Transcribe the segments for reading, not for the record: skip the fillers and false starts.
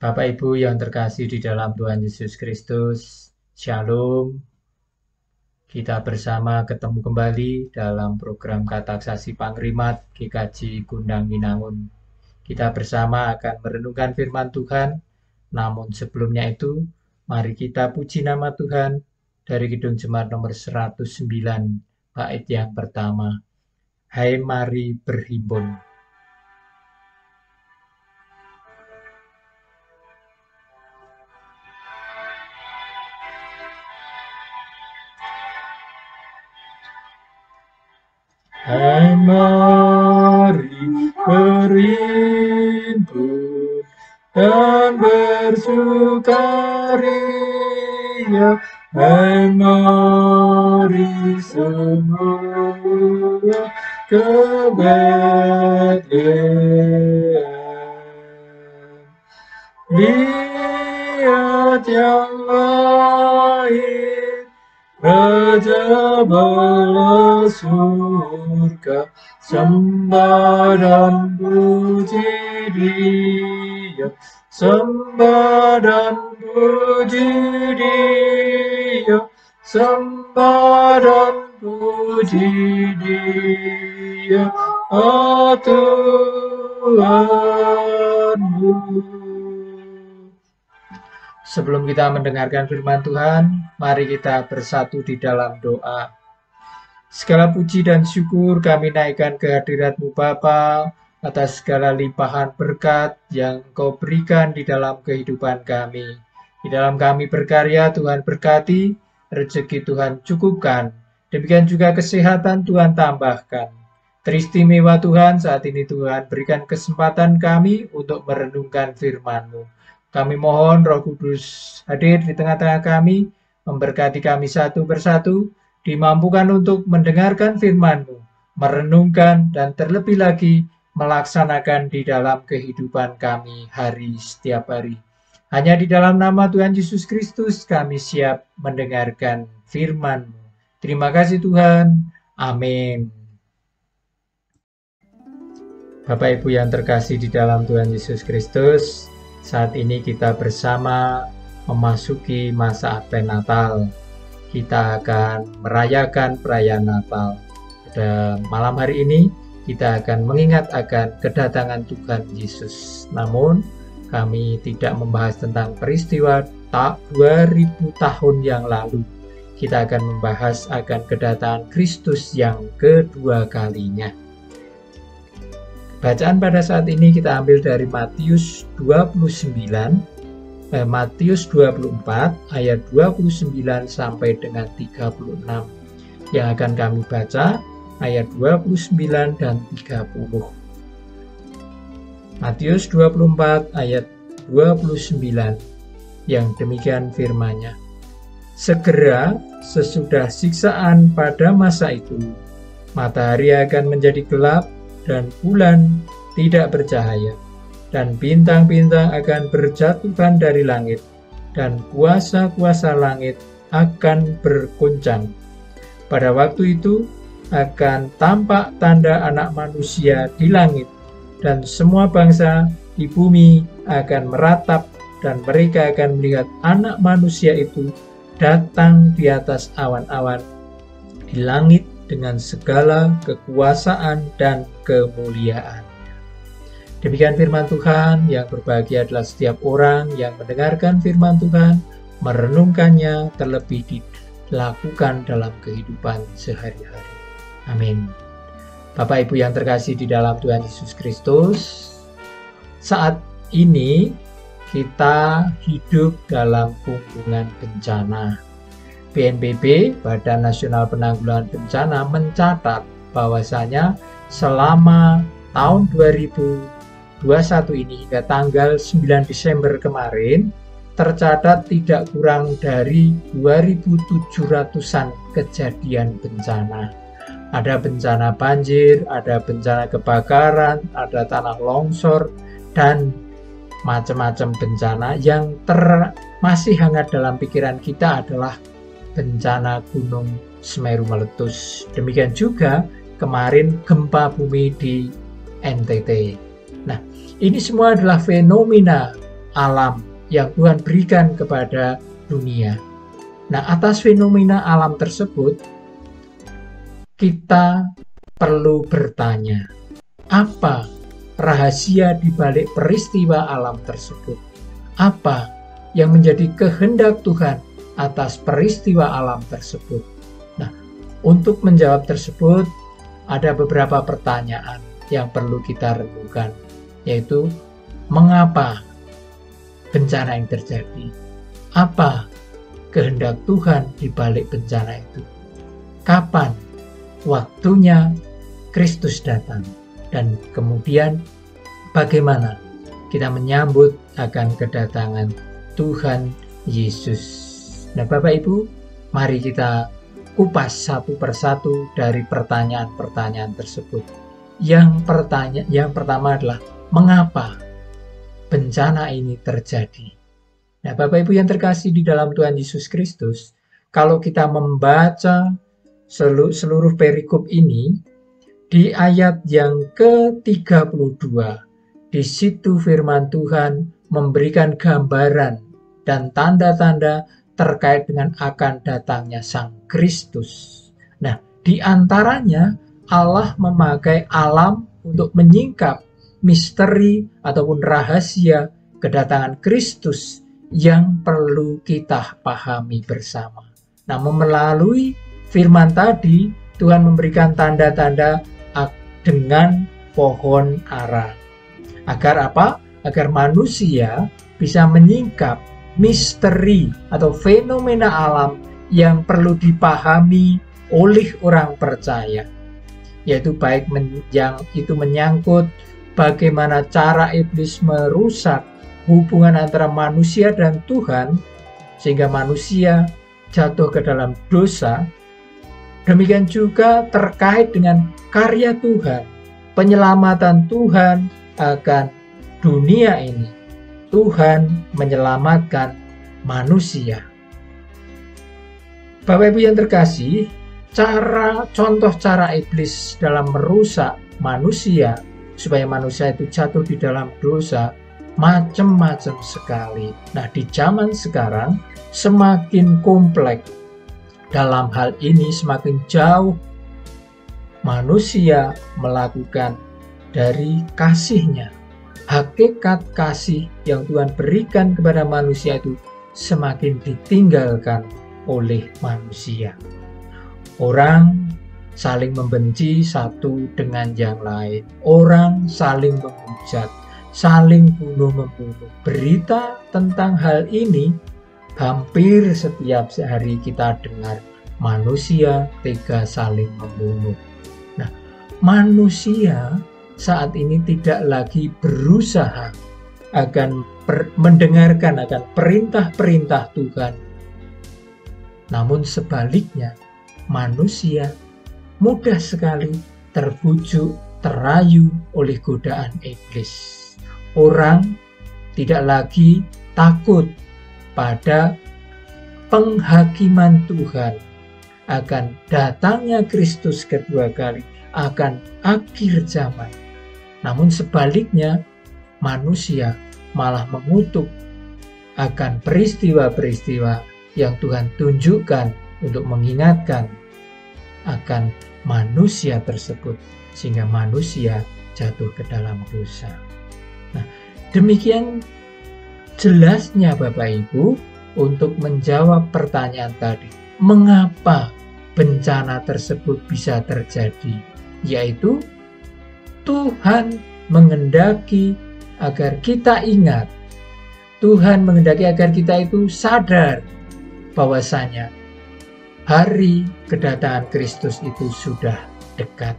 Bapak Ibu yang terkasih di dalam Tuhan Yesus Kristus, Shalom. Kita bersama ketemu kembali dalam program Kataksasi Pangrimat GKJ Gundang Winangun. Kita bersama akan merenungkan firman Tuhan, namun sebelumnya itu, mari kita puji nama Tuhan dari Kidung Jemaat nomor 109, bait yang pertama. Hai mari berhimpun. Hai mari berhimpun dan bersukaria. Hai mari semua ke Betlehem. Lihat yang lahir, Raja bala surga, sembah dan puji Dia, sembah dan puji Dia, sembah dan puji Dia, oh Tuhanmu. Sebelum kita mendengarkan firman Tuhan, mari kita bersatu di dalam doa. Segala puji dan syukur kami naikkan ke hadirat-Mu Bapa atas segala limpahan berkat yang Engkau berikan di dalam kehidupan kami. Di dalam kami berkarya, Tuhan berkati, rezeki Tuhan cukupkan, demikian juga kesehatan Tuhan tambahkan. Teristimewa Tuhan, saat ini Tuhan berikan kesempatan kami untuk merenungkan firman-Mu. Kami mohon Roh Kudus hadir di tengah-tengah kami, memberkati kami satu persatu, dimampukan untuk mendengarkan firman-Mu, merenungkan dan terlebih lagi melaksanakan di dalam kehidupan kami setiap hari. Hanya di dalam nama Tuhan Yesus Kristus kami siap mendengarkan firman-Mu. Terima kasih Tuhan. Amin. Bapak Ibu yang terkasih di dalam Tuhan Yesus Kristus, saat ini kita bersama memasuki masa Advent Natal. Kita akan merayakan perayaan Natal. Pada malam hari ini kita akan mengingat akan kedatangan Tuhan Yesus. Namun kami tidak membahas tentang peristiwa 2000 tahun yang lalu. Kita akan membahas akan kedatangan Kristus yang kedua kalinya. Bacaan pada saat ini kita ambil dari Matius 24 ayat 29 sampai dengan 36. Yang akan kami baca ayat 29 dan 30. Matius 24 ayat 29 yang demikian firman-Nya. Segera sesudah siksaan pada masa itu, matahari akan menjadi gelap dan bulan tidak bercahaya, dan bintang-bintang akan berjatuhan dari langit, dan kuasa-kuasa langit akan bergoncang. Pada waktu itu akan tampak tanda Anak Manusia di langit, dan semua bangsa di bumi akan meratap, dan mereka akan melihat Anak Manusia itu datang di atas awan-awan di langit dengan segala kekuasaan dan kemuliaan. Demikian firman Tuhan. Yang berbahagia adalah setiap orang yang mendengarkan firman Tuhan, merenungkannya, terlebih dilakukan dalam kehidupan sehari-hari. Amin. Bapak Ibu yang terkasih di dalam Tuhan Yesus Kristus, saat ini kita hidup dalam gunggungan bencana. BNPB, Badan Nasional Penanggulangan Bencana, mencatat bahwasanya selama tahun 2021 ini hingga tanggal 9 Desember kemarin tercatat tidak kurang dari 2.700-an kejadian bencana. Ada bencana banjir, ada bencana kebakaran, ada tanah longsor, dan macam-macam bencana. Yang masih hangat dalam pikiran kita adalah bencana Gunung Semeru meletus. Demikian juga kemarin gempa bumi di NTT. Nah, ini semua adalah fenomena alam yang Tuhan berikan kepada dunia. Nah, atas fenomena alam tersebut, kita perlu bertanya, apa rahasia di balik peristiwa alam tersebut? Apa yang menjadi kehendak Tuhan atas peristiwa alam tersebut? Nah, untuk menjawab tersebut, ada beberapa pertanyaan yang perlu kita renungkan, yaitu mengapa bencana yang terjadi? Apa kehendak Tuhan di balik bencana itu? Kapan waktunya Kristus datang? Dan kemudian bagaimana kita menyambut akan kedatangan Tuhan Yesus? Nah, Bapak Ibu, mari kita kupas satu persatu dari pertanyaan-pertanyaan tersebut. Yang pertama adalah mengapa bencana ini terjadi? Nah, Bapak Ibu yang terkasih di dalam Tuhan Yesus Kristus, kalau kita membaca seluruh perikop ini, di ayat yang ke-32, di situ firman Tuhan memberikan gambaran dan tanda-tanda terkait dengan akan datangnya Sang Kristus. Nah, di antaranya Allah memakai alam untuk menyingkap misteri ataupun rahasia kedatangan Kristus yang perlu kita pahami bersama. Namun melalui firman tadi, Tuhan memberikan tanda-tanda dengan pohon ara. Agar apa? Agar manusia bisa menyingkap misteri atau fenomena alam yang perlu dipahami oleh orang percaya. Yaitu baik yang itu menyangkut bagaimana cara iblis merusak hubungan antara manusia dan Tuhan, sehingga manusia jatuh ke dalam dosa. Demikian juga terkait dengan karya Tuhan, penyelamatan Tuhan akan dunia ini. Tuhan menyelamatkan manusia. Bapak Ibu yang terkasih, contoh cara iblis dalam merusak manusia supaya manusia itu jatuh di dalam dosa macam-macam sekali. Nah, di zaman sekarang semakin kompleks. Dalam hal ini semakin jauh manusia melakukan dari kasihnya. Hakikat kasih yang Tuhan berikan kepada manusia itu semakin ditinggalkan oleh manusia. Orang saling membenci satu dengan yang lain. Orang saling menghujat, saling bunuh-membunuh. Berita tentang hal ini hampir setiap hari kita dengar. Manusia tega saling membunuh. Nah, manusia saat ini tidak lagi berusaha akan mendengarkan akan perintah-perintah Tuhan. Namun sebaliknya, manusia mudah sekali terbujuk, terayu oleh godaan iblis. Orang tidak lagi takut pada penghakiman Tuhan akan datangnya Kristus kedua kali, akan akhir zaman. Namun sebaliknya, manusia malah mengutuk akan peristiwa-peristiwa yang Tuhan tunjukkan untuk mengingatkan akan manusia tersebut, sehingga manusia jatuh ke dalam dosa. Nah, demikian jelasnya Bapak Ibu untuk menjawab pertanyaan tadi. Mengapa bencana tersebut bisa terjadi? Yaitu Tuhan menghendaki agar kita ingat. Tuhan menghendaki agar kita itu sadar bahwasanya hari kedatangan Kristus itu sudah dekat.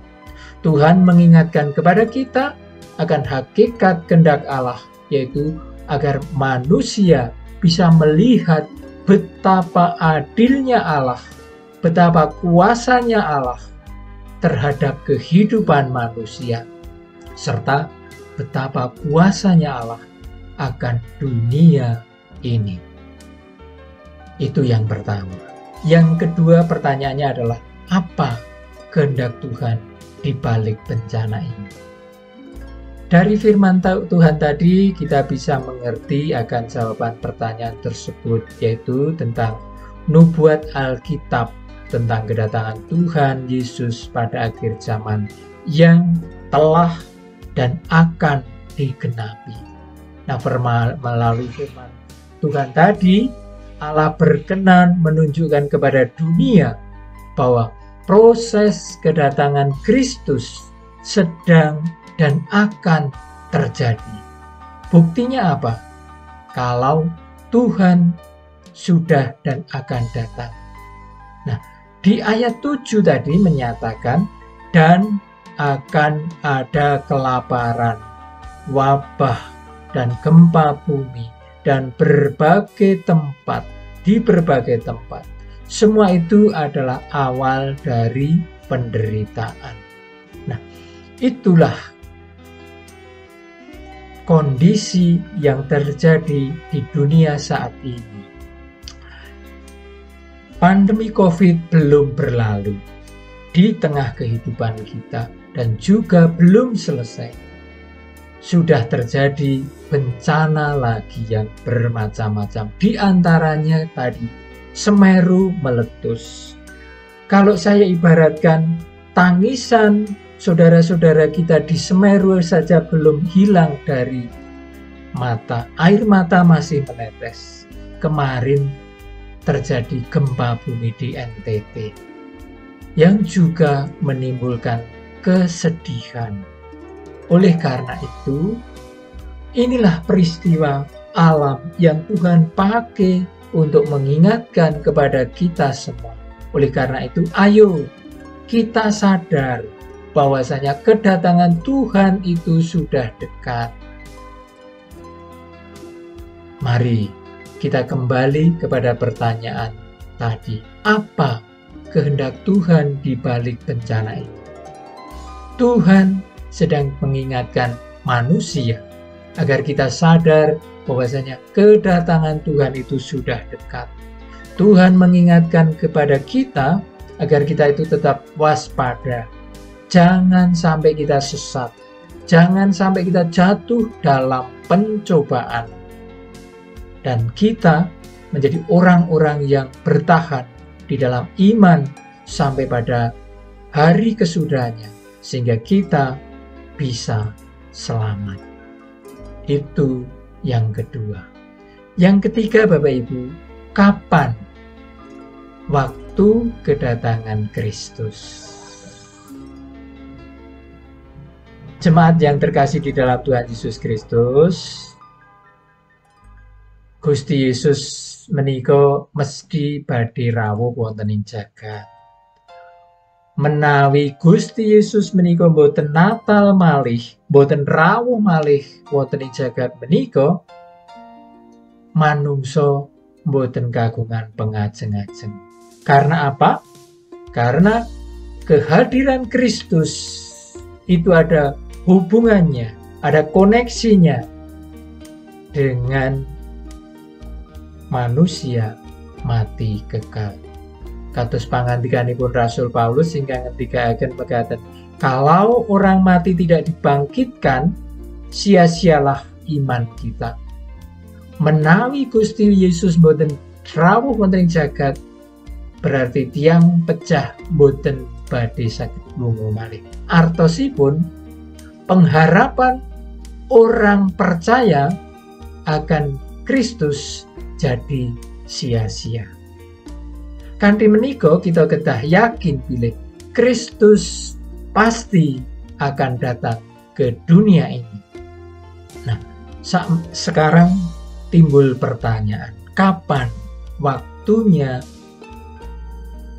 Tuhan mengingatkan kepada kita akan hakikat kehendak Allah, yaitu agar manusia bisa melihat betapa adilnya Allah, betapa kuasanya Allah terhadap kehidupan manusia, serta betapa kuasanya Allah akan dunia ini. Itu yang pertama. Yang kedua, pertanyaannya adalah apa kehendak Tuhan di balik bencana ini? Dari firman Tuhan tadi kita bisa mengerti akan jawaban pertanyaan tersebut, yaitu tentang nubuat Alkitab tentang kedatangan Tuhan Yesus pada akhir zaman yang telah dan akan digenapi. Nah, melalui firman Tuhan tadi, Allah berkenan menunjukkan kepada dunia bahwa proses kedatangan Kristus sedang dan akan terjadi. Buktinya apa? Kalau Tuhan sudah dan akan datang. Nah, di ayat 7 tadi menyatakan, dan akan ada kelaparan, wabah, dan gempa bumi, dan berbagai tempat, di berbagai tempat. Semua itu adalah awal dari penderitaan. Nah, itulah kondisi yang terjadi di dunia saat ini. Pandemi COVID belum berlalu di tengah kehidupan kita dan juga belum selesai. Sudah terjadi bencana lagi yang bermacam-macam. Di antaranya tadi Semeru meletus. Kalau saya ibaratkan tangisan saudara-saudara kita di Semeru saja belum hilang dari mata. Air mata masih menetes. Kemarin terjadi gempa bumi di NTT yang juga menimbulkan kesedihan. Oleh karena itu, inilah peristiwa alam yang Tuhan pakai untuk mengingatkan kepada kita semua. Oleh karena itu, ayo kita sadar bahwasanya kedatangan Tuhan itu sudah dekat. Mari kita kembali kepada pertanyaan tadi. Apa kehendak Tuhan di balik bencana ini? Tuhan sedang mengingatkan manusia agar kita sadar bahwasanya kedatangan Tuhan itu sudah dekat. Tuhan mengingatkan kepada kita agar kita itu tetap waspada. Jangan sampai kita sesat. Jangan sampai kita jatuh dalam pencobaan. Dan kita menjadi orang-orang yang bertahan di dalam iman sampai pada hari kesudahannya, sehingga kita bisa selamat. Itu yang kedua. Yang ketiga, Bapak Ibu, kapan waktu kedatangan Kristus? Jemaat yang terkasih di dalam Tuhan Yesus Kristus, Gusti Yesus menika mesti badhe rawuh wonten ing jagat. Menawi Gusti Yesus menika boten natal malih, boten rawuh malih wonten ing jagat menika, manungsa boten kagungan pengajeng-ajeng. Karena apa? Karena kehadiran Kristus itu ada hubungannya, ada koneksinya dengan manusia mati kekal. Kados pangandikanipun Rasul Paulus ingkang ngendikaken mekaten, kalau orang mati tidak dibangkitkan, sia-sialah iman kita. Menawi Gusti Yesus boten rawuh wonten ing jagat, berarti tiang pecah boten badhe saged lunga malih. Artosipun pengharapan orang percaya akan Kristus jadi sia-sia. Kanthi menika kita kedah yakin bilih Kristus pasti akan datang ke dunia ini. Nah, sekarang timbul pertanyaan, kapan waktunya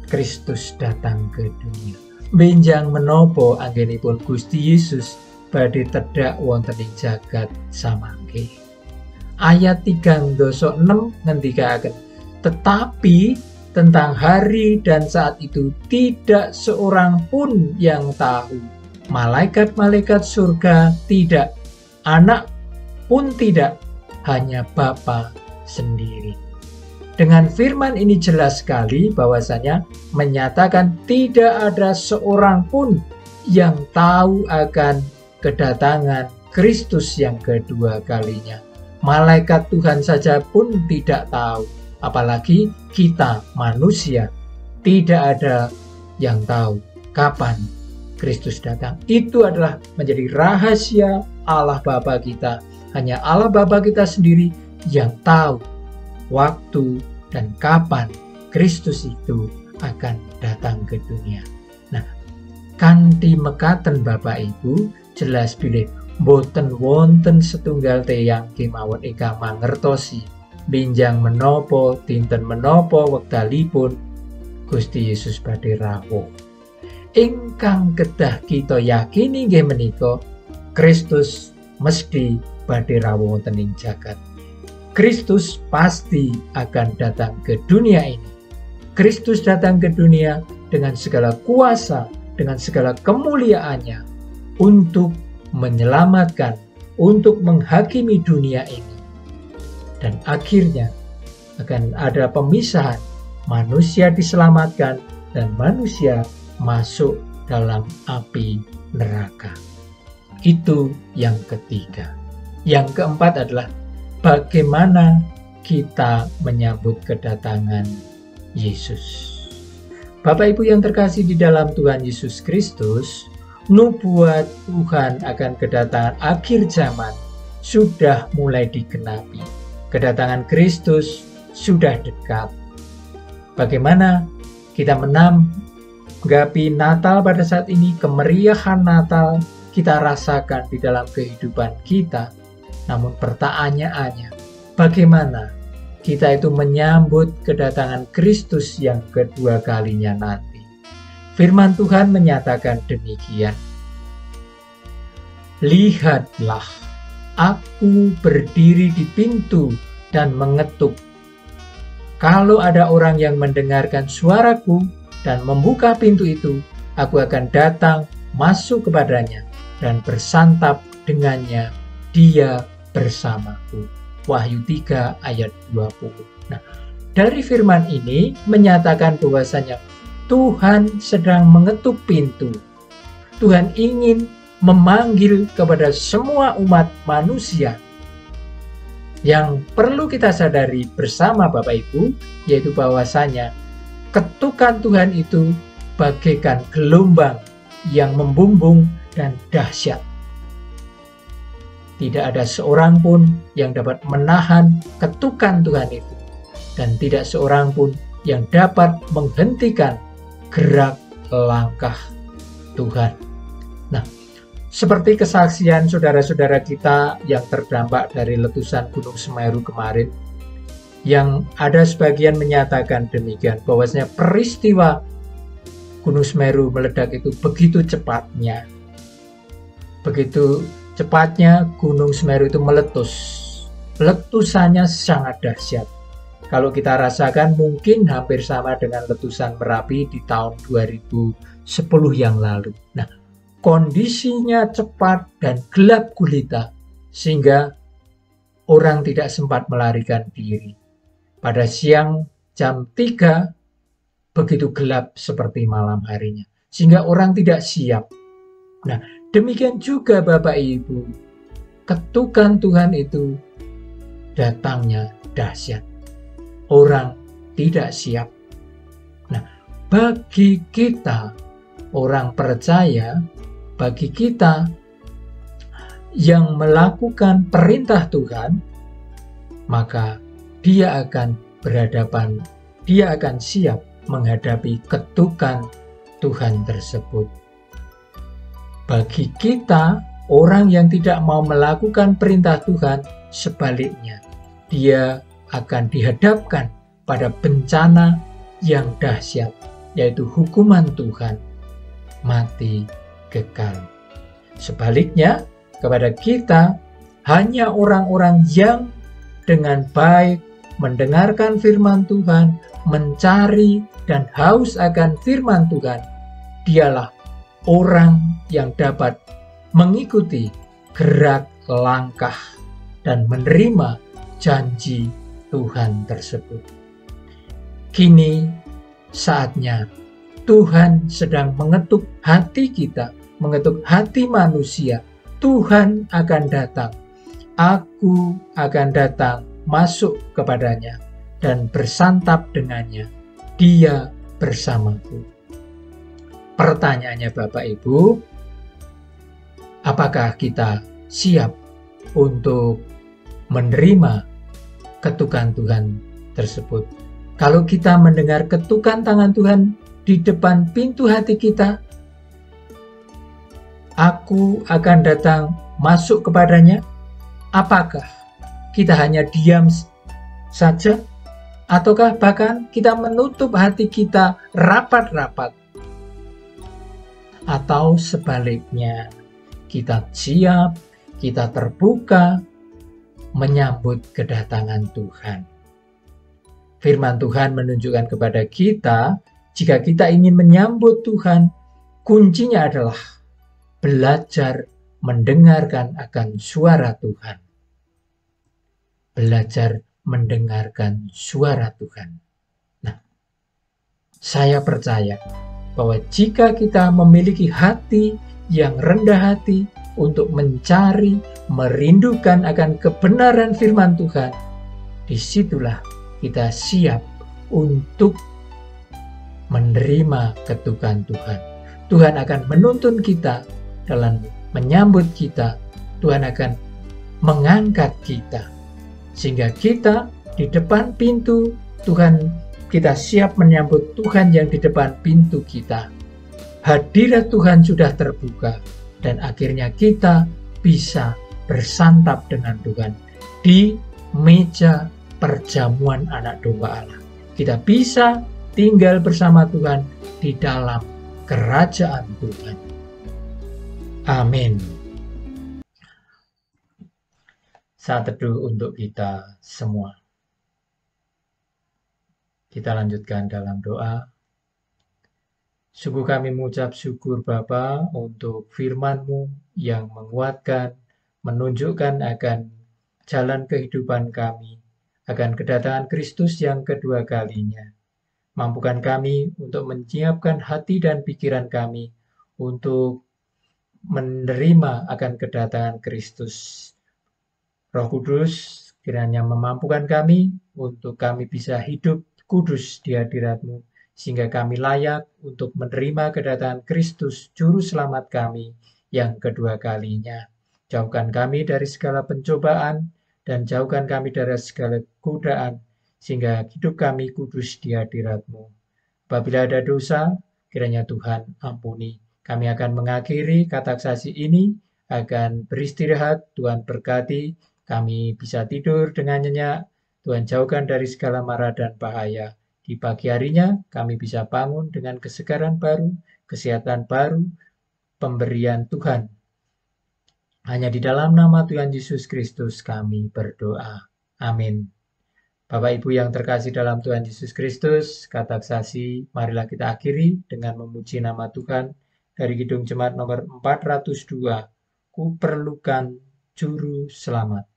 Kristus datang ke dunia? Benjang menapa anggenipun Gusti Yesus badhe tedhak wonten ing jagat samangke. Ayat 3-6 ngendikaken, tetapi tentang hari dan saat itu tidak seorang pun yang tahu. Malaikat-malaikat surga tidak, anak pun tidak, hanya Bapa sendiri. Dengan firman ini jelas sekali bahwasanya menyatakan tidak ada seorang pun yang tahu akan kedatangan Kristus yang kedua kalinya. Malaikat Tuhan saja pun tidak tahu, apalagi kita manusia. Tidak ada yang tahu kapan Kristus datang. Itu adalah menjadi rahasia Allah Bapa kita. Hanya Allah Bapa kita sendiri yang tahu waktu dan kapan Kristus itu akan datang ke dunia. Nah, kanthi mekaten Bapak Ibu, jelas bilih boten wonten setunggal tiyang kemawon ingkang mangertosi benjang menapa dinten menapa wekdalipun Gusti Yesus badhe rawuh. Ingkang kedah kita yakini nggih menika Kristus mesti badhe rawuh wonten ing jagat. Kristus pasti akan datang ke dunia ini. Kristus datang ke dunia dengan segala kuasa, dengan segala kemuliaannya untuk menyelamatkan, untuk menghakimi dunia ini. Dan akhirnya akan ada pemisahan, manusia diselamatkan dan manusia masuk dalam api neraka. Itu yang ketiga. Yang keempat adalah bagaimana kita menyambut kedatangan Yesus. Bapak Ibu yang terkasih di dalam Tuhan Yesus Kristus, nubuat Tuhan akan kedatangan akhir zaman sudah mulai digenapi. Kedatangan Kristus sudah dekat. Bagaimana kita menanggapi Natal pada saat ini, kemeriahan Natal kita rasakan di dalam kehidupan kita. Namun pertanyaannya, bagaimana kita itu menyambut kedatangan Kristus yang kedua kalinya nanti? Firman Tuhan menyatakan demikian. Lihatlah, aku berdiri di pintu dan mengetuk. Kalau ada orang yang mendengarkan suaraku dan membuka pintu itu, aku akan datang masuk kepadanya dan bersantap dengannya, dia bersamaku. Wahyu 3 ayat 20. Nah, dari firman ini menyatakan bahwasanya Tuhan sedang mengetuk pintu. Tuhan ingin memanggil kepada semua umat manusia. Yang perlu kita sadari bersama Bapak Ibu, yaitu bahwasanya ketukan Tuhan itu bagaikan gelombang yang membumbung dan dahsyat. Tidak ada seorang pun yang dapat menahan ketukan Tuhan itu. Dan tidak seorang pun yang dapat menghentikan gerak langkah Tuhan. Nah, seperti kesaksian saudara-saudara kita yang terdampak dari letusan Gunung Semeru kemarin, yang ada sebagian menyatakan demikian, bahwasanya peristiwa Gunung Semeru meledak itu begitu cepatnya. Begitu cepatnya Gunung Semeru itu meletus. Letusannya sangat dahsyat. Kalau kita rasakan mungkin hampir sama dengan letusan Merapi di tahun 2010 yang lalu. Nah, kondisinya cepat dan gelap gulita sehingga orang tidak sempat melarikan diri. Pada siang jam 3 begitu gelap seperti malam harinya, sehingga orang tidak siap. Nah, demikian juga Bapak Ibu, ketukan Tuhan itu datangnya dahsyat. Orang tidak siap. Nah, bagi kita orang percaya, bagi kita yang melakukan perintah Tuhan, maka dia akan siap menghadapi ketukan Tuhan tersebut. Bagi kita, orang yang tidak mau melakukan perintah Tuhan, sebaliknya, dia akan dihadapkan pada bencana yang dahsyat, yaitu hukuman Tuhan, mati kekal. Sebaliknya, kepada kita, hanya orang-orang yang dengan baik mendengarkan firman Tuhan, mencari dan haus akan firman Tuhan, dialah orang yang dapat mengikuti gerak langkah dan menerima janji Tuhan tersebut. Kini saatnya Tuhan sedang mengetuk hati kita, mengetuk hati manusia, Tuhan akan datang. Aku akan datang masuk kepadanya dan bersantap dengannya. Dia bersamaku. Pertanyaannya Bapak Ibu, apakah kita siap untuk menerima ketukan Tuhan tersebut? Kalau kita mendengar ketukan tangan Tuhan di depan pintu hati kita, aku akan datang masuk kepadanya, apakah kita hanya diam saja? Ataukah bahkan kita menutup hati kita rapat-rapat? Atau sebaliknya, kita siap, kita terbuka menyambut kedatangan Tuhan. Firman Tuhan menunjukkan kepada kita, jika kita ingin menyambut Tuhan, kuncinya adalah belajar mendengarkan akan suara Tuhan. Belajar mendengarkan suara Tuhan. Nah, saya percaya bahwa jika kita memiliki hati yang rendah hati untuk mencari, merindukan akan kebenaran firman Tuhan, disitulah kita siap untuk menerima ketukan Tuhan. Tuhan akan menuntun kita dalam menyambut kita. Tuhan akan mengangkat kita. Sehingga kita di depan pintu Tuhan, kita siap menyambut Tuhan yang di depan pintu kita. Hadirat Tuhan sudah terbuka dan akhirnya kita bisa bersantap dengan Tuhan di meja perjamuan anak domba Allah. Kita bisa tinggal bersama Tuhan di dalam kerajaan Tuhan. Amin. Saat teduh untuk kita semua. Kita lanjutkan dalam doa. Sungguh kami mengucap syukur Bapa untuk firman-Mu yang menguatkan, menunjukkan akan jalan kehidupan kami, akan kedatangan Kristus yang kedua kalinya. Mampukan kami untuk menyiapkan hati dan pikiran kami untuk menerima akan kedatangan Kristus. Roh Kudus kiranya memampukan kami untuk kami bisa hidup kudus di hadirat-Mu, sehingga kami layak untuk menerima kedatangan Kristus, Juru Selamat kami yang kedua kalinya. Jauhkan kami dari segala pencobaan dan jauhkan kami dari segala godaan, sehingga hidup kami kudus di hadirat-Mu. Apabila ada dosa, kiranya Tuhan ampuni. Kami akan mengakhiri kata saksi ini, akan beristirahat, Tuhan berkati, kami bisa tidur dengan nyenyak, Tuhan jauhkan dari segala mara dan bahaya. Di pagi harinya kami bisa bangun dengan kesegaran baru, kesehatan baru, pemberian Tuhan. Hanya di dalam nama Tuhan Yesus Kristus kami berdoa. Amin. Bapak Ibu yang terkasih dalam Tuhan Yesus Kristus, kata saksi, marilah kita akhiri dengan memuji nama Tuhan dari Kidung Jemaat nomor 402. Ku perlukan Juru Selamat.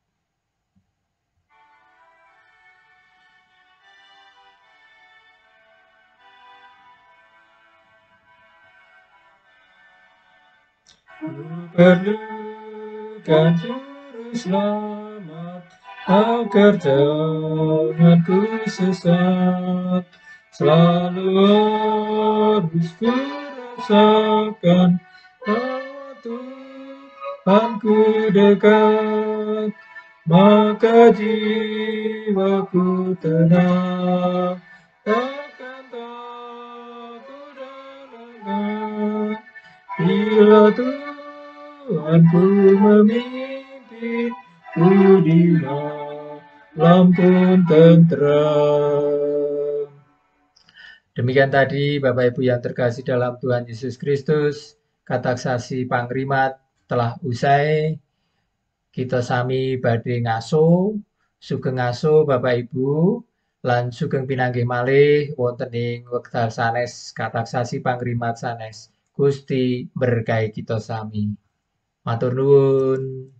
Ku perlukan Juru Selamat, agar janganku sesat. Selalu harus ku rasakan bahwa Tuhanku dekat, maka jiwaku tenang, takkan takut dan lengah. Bila Tuhanku memimpin ku di malam pun tentram. Demikian tadi Bapak Ibu yang terkasih dalam Tuhan Yesus Kristus, kata saksi pangrimat telah usai. Kita sami badhe ngaso, sugeng ngaso Bapak Ibu, lan sugeng pinanggih malih wonten ing wekdal sanes kata saksi pangrimat sanes. Gusti berkahi kita sami. Matur nuwun.